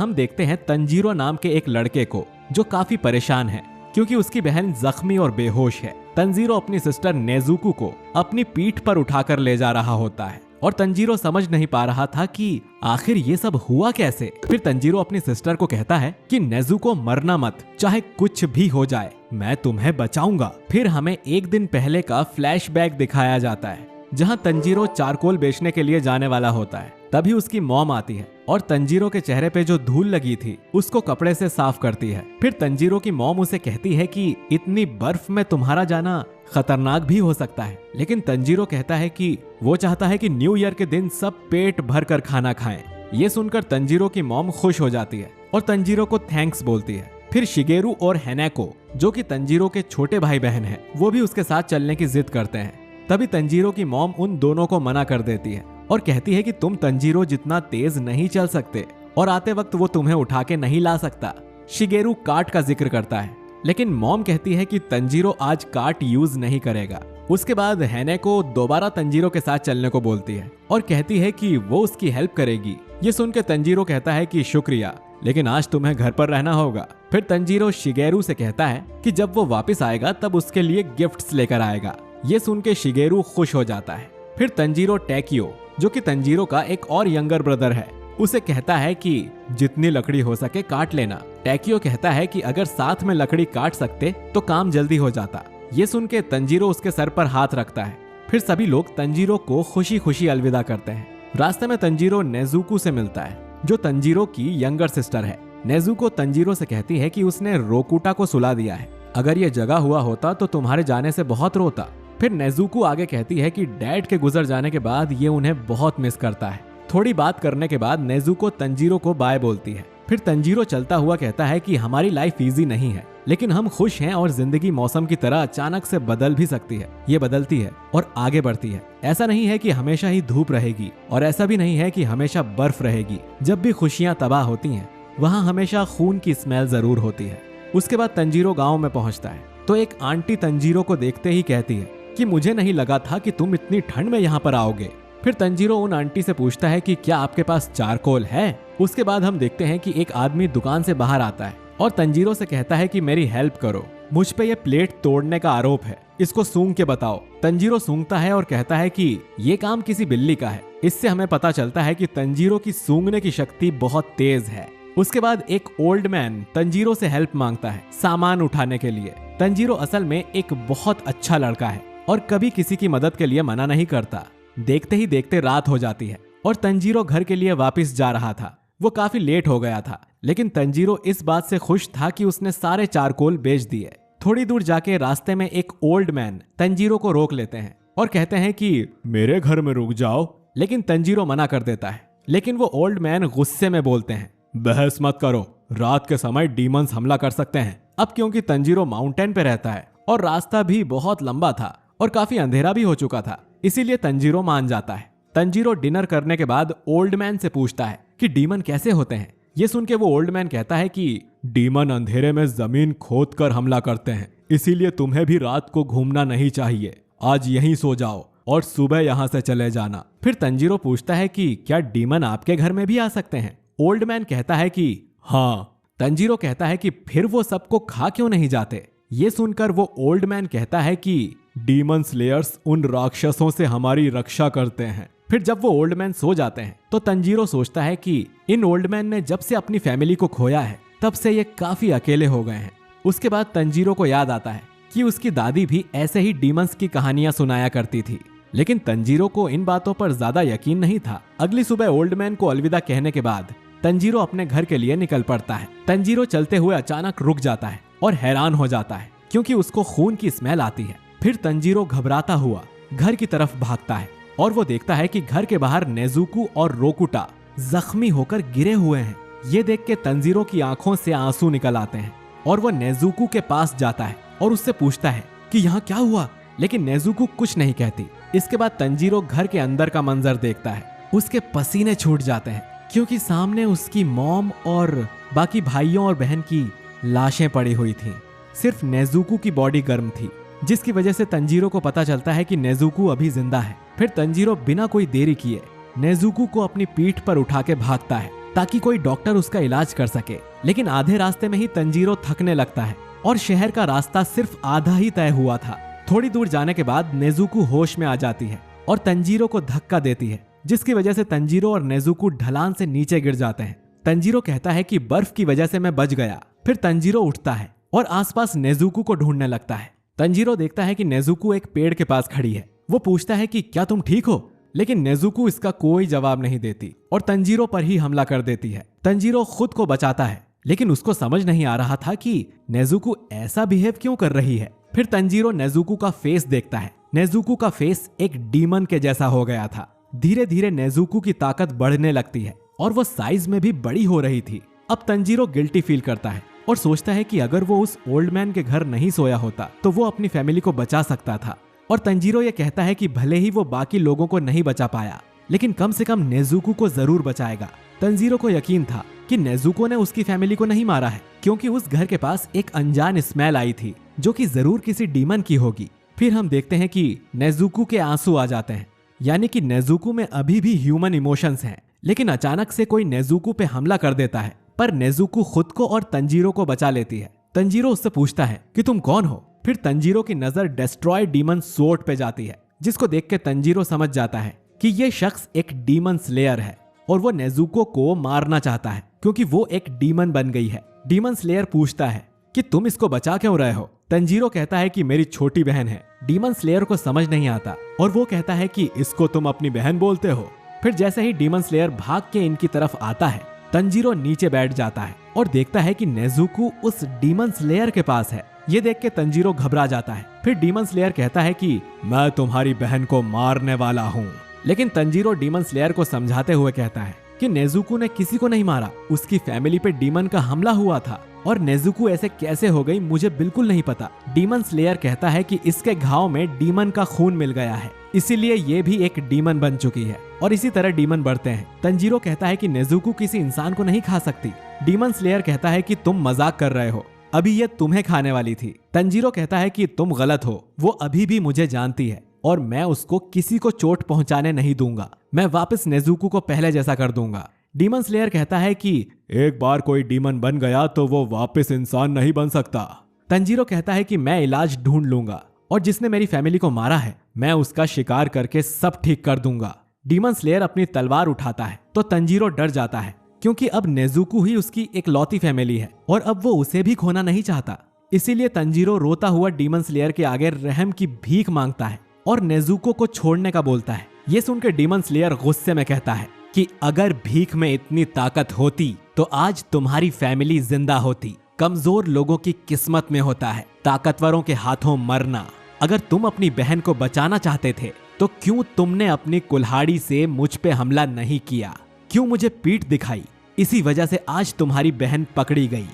हम देखते हैं तंजीरो नाम के एक लड़के को जो काफी परेशान है क्योंकि उसकी बहन जख्मी और बेहोश है। तंजीरो अपनी सिस्टर नेजुको को अपनी पीठ पर उठाकर ले जा रहा होता है और तंजीरो समझ नहीं पा रहा था कि आखिर ये सब हुआ कैसे। फिर तंजीरो अपनी सिस्टर को कहता है कि नेजुको मरना मत, चाहे कुछ भी हो जाए मैं तुम्हें बचाऊंगा। फिर हमें एक दिन पहले का फ्लैशबैक दिखाया जाता है जहां तंजीरो चारकोल बेचने के लिए जाने वाला होता है। तभी उसकी मॉम आती है और तंजीरो के चेहरे पे जो धूल लगी थी उसको कपड़े से साफ करती है। फिर तंजीरो की मॉम उसे कहती है कि इतनी बर्फ में तुम्हारा जाना खतरनाक भी हो सकता है, लेकिन तंजीरो कहता है कि वो चाहता है कि न्यू ईयर के दिन सब पेट भर कर खाना खाएं। ये सुनकर तंजीरो की मॉम खुश हो जाती है और तंजीरो को थैंक्स बोलती है। फिर शिगेरू और हेनेको जो कि तंजीरो के छोटे भाई बहन हैं, वो भी उसके साथ चलने की जिद करते हैं। तभी तंजीरो की मॉम उन दोनों को मना कर देती है और कहती है कि तुम तंजीरो जितना तेज नहीं चल सकते और आते वक्त वो तुम्हें उठा के नहीं ला सकता। शिगेरू कार्ट का जिक्र करता है, लेकिन मॉम कहती है कि तंजीरो आज कार्ट यूज नहीं करेगा। उसके बाद हेनेको दोबारा तंजीरो के साथ चलने को बोलती है और कहती है कि वो उसकी हेल्प करेगी। ये सुन के तंजीरो कहता है कि शुक्रिया, लेकिन आज तुम्हें घर पर रहना होगा। फिर तंजीरो शिगेरू से कहता है कि जब वो वापस आएगा तब उसके लिए गिफ्ट्स लेकर आएगा। ये सुन के शिगेरू खुश हो जाता है। फिर तंजीरो टैकियो जो कि तंजीरो का एक और यंगर ब्रदर है, उसे कहता है कि जितनी लकड़ी हो सके काट लेना। टैकियो कहता है कि अगर साथ में लकड़ी काट सकते तो काम जल्दी हो जाता। ये सुन के तंजीरो उसके सर पर हाथ रखता है। फिर सभी लोग तंजीरो को खुशी खुशी अलविदा करते हैं। रास्ते में तंजीरो नेजुको से मिलता है जो तंजीरो की यंगर सिस्टर है। नेजुको तंजीरो से कहती है कि उसने रोकुटा को सुला दिया है, अगर ये जगा हुआ होता तो तुम्हारे जाने से बहुत रोता। फिर नेजुको आगे कहती है कि डैड के गुजर जाने के बाद ये उन्हें बहुत मिस करता है। थोड़ी बात करने के बाद नेजुको तंजीरो को बाय बोलती है। फिर तंजीरो चलता हुआ कहता है कि हमारी लाइफ इजी नहीं है, लेकिन हम खुश हैं और जिंदगी मौसम की तरह अचानक से बदल भी सकती है। ये बदलती है और आगे बढ़ती है। ऐसा नहीं है कि हमेशा ही धूप रहेगी और ऐसा भी नहीं है कि हमेशा बर्फ रहेगी। जब भी खुशियां तबाह होती हैं, वहाँ हमेशा खून की स्मेल जरूर होती है। उसके बाद तंजीरो गाँव में पहुँचता है तो एक आंटी तंजीरो को देखते ही कहती है कि मुझे नहीं लगा था कि तुम इतनी ठंड में यहाँ पर आओगे। फिर तंजीरो उन आंटी से पूछता है कि क्या आपके पास चारकोल है। उसके बाद हम देखते हैं कि एक आदमी दुकान से बाहर आता है और तंजीरो से कहता है कि मेरी हेल्प करो, मुझ पे ये प्लेट तोड़ने का आरोप है, इसको सूंघ के बताओ। तंजीरो सूंघता है और कहता है कि ये काम किसी बिल्ली का है। इससे हमें पता चलता है कि तंजीरो की सूंघने की शक्ति बहुत तेज है। उसके बाद एक ओल्ड मैन तंजीरो से हेल्प मांगता है सामान उठाने के लिए। तंजीरो असल में एक बहुत अच्छा लड़का है और कभी किसी की मदद के लिए मना नहीं करता। देखते ही देखते रात हो जाती है और तंजीरो घर के लिए वापस जा रहा था। वो काफी लेट हो गया था, लेकिन तंजीरो इस बात से खुश था कि उसने सारे चारकोल बेच दिए। थोड़ी दूर जाके रास्ते में एक ओल्ड मैन तंजीरो को रोक लेते हैं और कहते हैं कि मेरे घर में रुक जाओ, लेकिन तंजीरो मना कर देता है। लेकिन वो ओल्ड मैन गुस्से में बोलते हैं, बहस मत करो, रात के समय डीमंस हमला कर सकते हैं। अब क्योंकि तंजीरो माउंटेन पे रहता है और रास्ता भी बहुत लंबा था और काफी अंधेरा भी हो चुका था, इसीलिए तंजीरो मान जाता है। तंजीरो डिनर करने के बाद ओल्ड मैन से पूछता है कि डीमन कैसे होते हैं। ये सुन के वो ओल्ड मैन कहता है कि डीमन अंधेरे में जमीन खोद कर हमला करते हैं, इसीलिए तुम्हें भी रात को घूमना नहीं चाहिए। आज यहीं सो जाओ और सुबह यहाँ से चले जाना। फिर तंजीरो पूछता है कि क्या डीमन आपके घर में भी आ सकते हैं। ओल्ड मैन कहता है कि हाँ। तंजीरो कहता है कि फिर वो सबको खा क्यों नहीं जाते। ये सुनकर वो ओल्ड मैन कहता है कि डीमन स्लेयर्स उन राक्षसों से हमारी रक्षा करते हैं। फिर जब वो ओल्ड मैन सो जाते हैं तो तंजीरो सोचता है कि इन ओल्ड मैन ने जब से अपनी फैमिली को खोया है तब से ये काफी अकेले हो गए हैं। उसके बाद तंजीरो को याद आता है कि उसकी दादी भी ऐसे ही डीमंस की कहानियां सुनाया करती थी, लेकिन तंजीरो को इन बातों पर ज्यादा यकीन नहीं था। अगली सुबह ओल्ड मैन को अलविदा कहने के बाद तंजीरो अपने घर के लिए निकल पड़ता है। तंजीरो चलते हुए अचानक रुक जाता है और हैरान हो जाता है क्योंकि उसको खून की स्मेल आती है। फिर तंजीरो घबराता हुआ घर की तरफ भागता है और वो देखता है कि घर के बाहर नेजुको और रोकुटा जख्मी होकर गिरे हुए हैं। ये देख के तंजीरो की आंखों से आंसू निकल आते हैं और वो नेजुको के पास जाता है और उससे पूछता है कि यहाँ क्या हुआ, लेकिन नेजुको कुछ नहीं कहती। इसके बाद तंजीरो घर के अंदर का मंजर देखता है। उसके पसीने छूट जाते हैं क्योंकि सामने उसकी मॉम और बाकी भाइयों और बहन की लाशें पड़ी हुई थीं। सिर्फ नेजुको की बॉडी गर्म थी, जिसकी वजह से तंजीरो को पता चलता है कि नेजुको अभी जिंदा है। फिर तंजीरो बिना कोई देरी किए नेजुको को अपनी पीठ पर उठा के भागता है ताकि कोई डॉक्टर उसका इलाज कर सके। लेकिन आधे रास्ते में ही तंजीरो थकने लगता है और शहर का रास्ता सिर्फ आधा ही तय हुआ था। थोड़ी दूर जाने के बाद नेजुको होश में आ जाती है और तंजीरो को धक्का देती है, जिसकी वजह से तंजीरो और नेजुको ढलान से नीचे गिर जाते हैं। तंजीरो कहता है कि बर्फ की वजह से मैं बच गया। फिर तंजीरो उठता है और आसपास नेजुको को ढूंढने लगता है। तंजीरो देखता है कि नेजुको एक पेड़ के पास खड़ी है। वो पूछता है कि क्या तुम ठीक हो, लेकिन नेजुको इसका कोई जवाब नहीं देती और तंजीरो पर ही हमला कर देती है। तंजीरो खुद को बचाता है, लेकिन उसको समझ नहीं आ रहा था कि नेजुको ऐसा बिहेव क्यों कर रही है। फिर तंजीरो नेजुको का फेस देखता है। नेजुको का फेस एक डीमन के जैसा हो गया था। धीरे धीरे नेजुको की ताकत बढ़ने लगती है और वो साइज में भी बड़ी हो रही थी। अब तंजीरो गिल्टी फील करता है और सोचता है कि अगर वो उस ओल्ड मैन के घर नहीं सोया होता तो वो अपनी फैमिली को बचा सकता था। और तंजीरो ये कहता है कि भले ही वो बाकी लोगों को नहीं बचा पाया, लेकिन कम से कम नेजुको को जरूर बचाएगा। तंजीरो को यकीन था कि नेजुको ने उसकी फैमिली को नहीं मारा है, क्योंकि उस घर के पास एक अनजान स्मेल आई थी जो कि जरूर किसी डीमन की होगी। फिर हम देखते हैं कि नेजुको के आंसू आ जाते हैं, यानी कि नेजुको में अभी भी ह्यूमन इमोशंस हैं। लेकिन अचानक से कोई नेजुको पे हमला कर देता है, पर नेजुको खुद को और तंजीरो को बचा लेती है। तंजीरो उससे पूछता है कि तुम कौन हो। फिर तंजीरो की नजर डेस्ट्रॉय डीमन सोर्ड पे जाती है, जिसको देख के तंजीरो समझ जाता है कि ये शख्स एक डीमन स्लेयर है और वो नेजुको को मारना चाहता है क्योंकि वो एक डीमन बन गई है। डीमन स्लेयर पूछता है कि तुम इसको बचा क्यों रहे हो। तंजीरो कहता है कि मेरी छोटी बहन है। डीमन स्लेयर को समझ नहीं आता और वो कहता है कि इसको तुम अपनी बहन बोलते हो। फिर जैसे ही डीमन स्लेयर भाग के इनकी तरफ आता है, तंजीरो नीचे बैठ जाता है और देखता है कि नेजुको उस डीमन स्लेयर के पास है। ये देख के तंजीरो घबरा जाता है। फिर डीमन स्लेयर कहता है कि मैं तुम्हारी बहन को मारने वाला हूँ। लेकिन तंजीरो डीमन स्लेयर को समझाते हुए कहता है कि नेजुको ने किसी को नहीं मारा, उसकी फैमिली पे डीमन का हमला हुआ था और नेजुको ऐसे कैसे हो गई मुझे बिल्कुल नहीं पता। डीमन स्लेयर कहता है कि इसके घाव में डीमन का खून मिल गया है, इसीलिए ये भी एक डीमन बन चुकी है और इसी तरह डीमन बढ़ते हैं। तंजीरो कहता है कि नेजुको किसी इंसान को नहीं खा सकती। डीमन स्लेयर कहता है कि तुम मजाक कर रहे हो, अभी ये तुम्हें खाने वाली थी। तंजीरो कहता है कि तुम गलत हो, वो अभी भी मुझे जानती है और मैं उसको किसी को चोट पहुंचाने नहीं दूंगा। मैं वापस नेजुको को पहले जैसा कर दूंगा। डीमन स्लेयर कहता है कि एक बार कोई डीमन बन गया तो वो वापस इंसान नहीं बन सकता। तंजीरो कहता है कि मैं इलाज ढूंढ लूंगा और जिसने मेरी फैमिली को मारा है मैं उसका शिकार करके सब ठीक कर दूंगा। डीमन स्लेयर अपनी तलवार उठाता है तो तंजीरो डर जाता है, क्योंकि अब नेजुको ही उसकी इकलौती फैमिली है और अब वो उसे भी खोना नहीं चाहता। इसीलिए तंजीरो रोता हुआ डीमन स्लेयर के आगे रहम की भीख मांगता है और नेजुको को छोड़ने का बोलता है। ये सुनकर डीमन स्लेयर गुस्से में कहता है कि अगर भीख में इतनी ताकत होती तो आज तुम्हारी फैमिली जिंदा होती। कमजोर लोगों की किस्मत में होता है ताकतवरों के हाथों मरना। अगर तुम अपनी बहन को बचाना चाहते थे तो क्यों तुमने अपनी कुल्हाड़ी से मुझ पे हमला नहीं किया, क्यों मुझे पीठ दिखाई। इसी वजह से आज तुम्हारी बहन पकड़ी गई।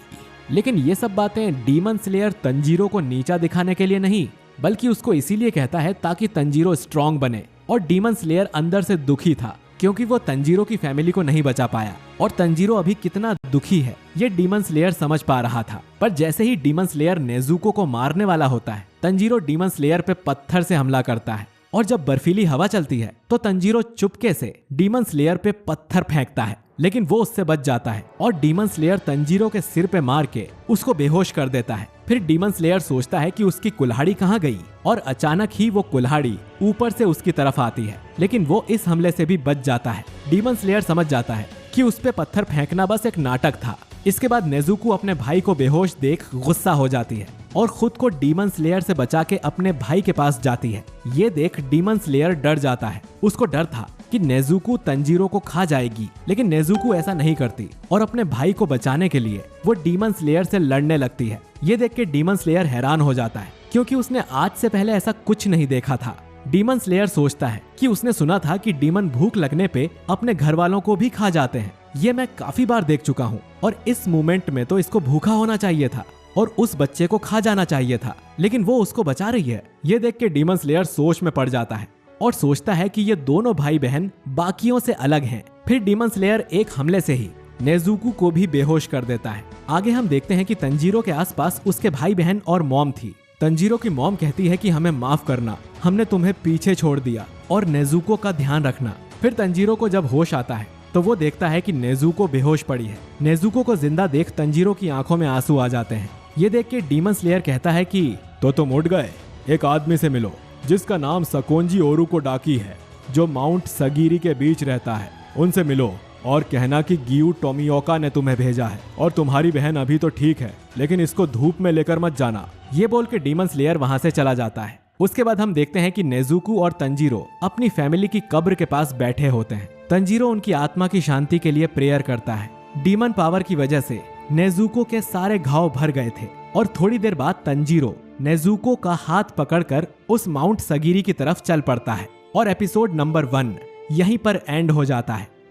लेकिन ये सब बातें डीमन स्लेयर तंजीरो को नीचा दिखाने के लिए नहीं, बल्कि उसको इसीलिए कहता है ताकि तंजीरो स्ट्रांग बने। और डीमन स्लेयर अंदर से दुखी था क्योंकि वो तंजीरो की फैमिली को नहीं बचा पाया और तंजीरो अभी कितना दुखी है ये डीमन स्लेयर समझ पा रहा था। पर जैसे ही डीमन स्लेयर नेजुको को मारने वाला होता है, तंजीरो डीमन स्लेयर पे पत्थर से हमला करता है और जब बर्फीली हवा चलती है तो तंजीरो चुपके से डीमन स्लेयर पे पत्थर फेंकता है, लेकिन वो उससे बच जाता है और डीमन स्लेयर तंजीरो के सिर पे मार के उसको बेहोश कर देता है। फिर डीमन स्लेयर सोचता है कि उसकी कुल्हाड़ी कहाँ गई और अचानक ही वो कुल्हाड़ी ऊपर से उसकी तरफ आती है, लेकिन वो इस हमले से भी बच जाता है। डीमन स्लेयर समझ जाता है कि उस पे पत्थर फेंकना बस एक नाटक था। इसके बाद नेजुको अपने भाई को बेहोश देख गुस्सा हो जाती है और खुद को डीमन स्लेयर से बचा के अपने भाई के पास जाती है। ये देख डीमन स्लेयर डर जाता है। उसको डर था कि नेजुको तंजीरो को खा जाएगी, लेकिन नेजुको ऐसा नहीं करती और अपने भाई को बचाने के लिए वो डीमन स्लेयर से लड़ने लगती है। ये देख के डीमन स्लेयर हैरान हो जाता है क्योंकि उसने आज से पहले ऐसा कुछ नहीं देखा था। डीमन स्लेयर सोचता है कि उसने सुना था कि डीमन भूख लगने पे अपने घर वालों को भी खा जाते हैं। ये मैं काफी बार देख चुका हूँ और इस मोमेंट में तो इसको भूखा होना चाहिए था और उस बच्चे को खा जाना चाहिए था, लेकिन वो उसको बचा रही है। ये देख के डीमन स्लेयर सोच में पड़ जाता है और सोचता है कि ये दोनों भाई बहन बाकियों से अलग हैं। फिर डीमन स्लेयर एक हमले से ही नेजुको को भी बेहोश कर देता है। आगे हम देखते हैं कि तंजीरो के आसपास उसके भाई बहन और मॉम थी। तंजीरो की मॉम कहती है कि हमें माफ करना, हमने तुम्हें पीछे छोड़ दिया और नेजुको का ध्यान रखना। फिर तंजीरो को जब होश आता है तो वो देखता है कि नेजुको बेहोश पड़ी है। नेजुको को जिंदा देख तंजीरो की आंखों में आंसू आ जाते हैं। ये देख के डीमन स्लेयर कहता है कि तो तुम उठ गए, एक आदमी से मिलो जिसका नाम सकोंजी ओरुको डाकी है, जो माउंट सगीरी के बीच रहता है। उनसे मिलो और कहना कि गियू टोमियोका ने तुम्हें भेजा है और तुम्हारी बहन अभी तो ठीक है, लेकिन इसको धूप में लेकर मत जाना। ये बोल के डीमन स्लेयर वहां से चला जाता है। उसके बाद हम देखते हैं कि नेजुको और तंजीरो अपनी फैमिली की कब्र के पास बैठे होते हैं। तंजीरो उनकी आत्मा की शांति के लिए प्रेयर करता है। डीमन पावर की वजह से नेजुको के सारे घाव भर गए थे और थोड़ी देर बाद तंजीरो नेजुको का हाथ पकड़कर उस माउंट सगीरी की तरफ चल पड़ता है और एपिसोड नंबर 1 यहीं पर एंड हो जाता है।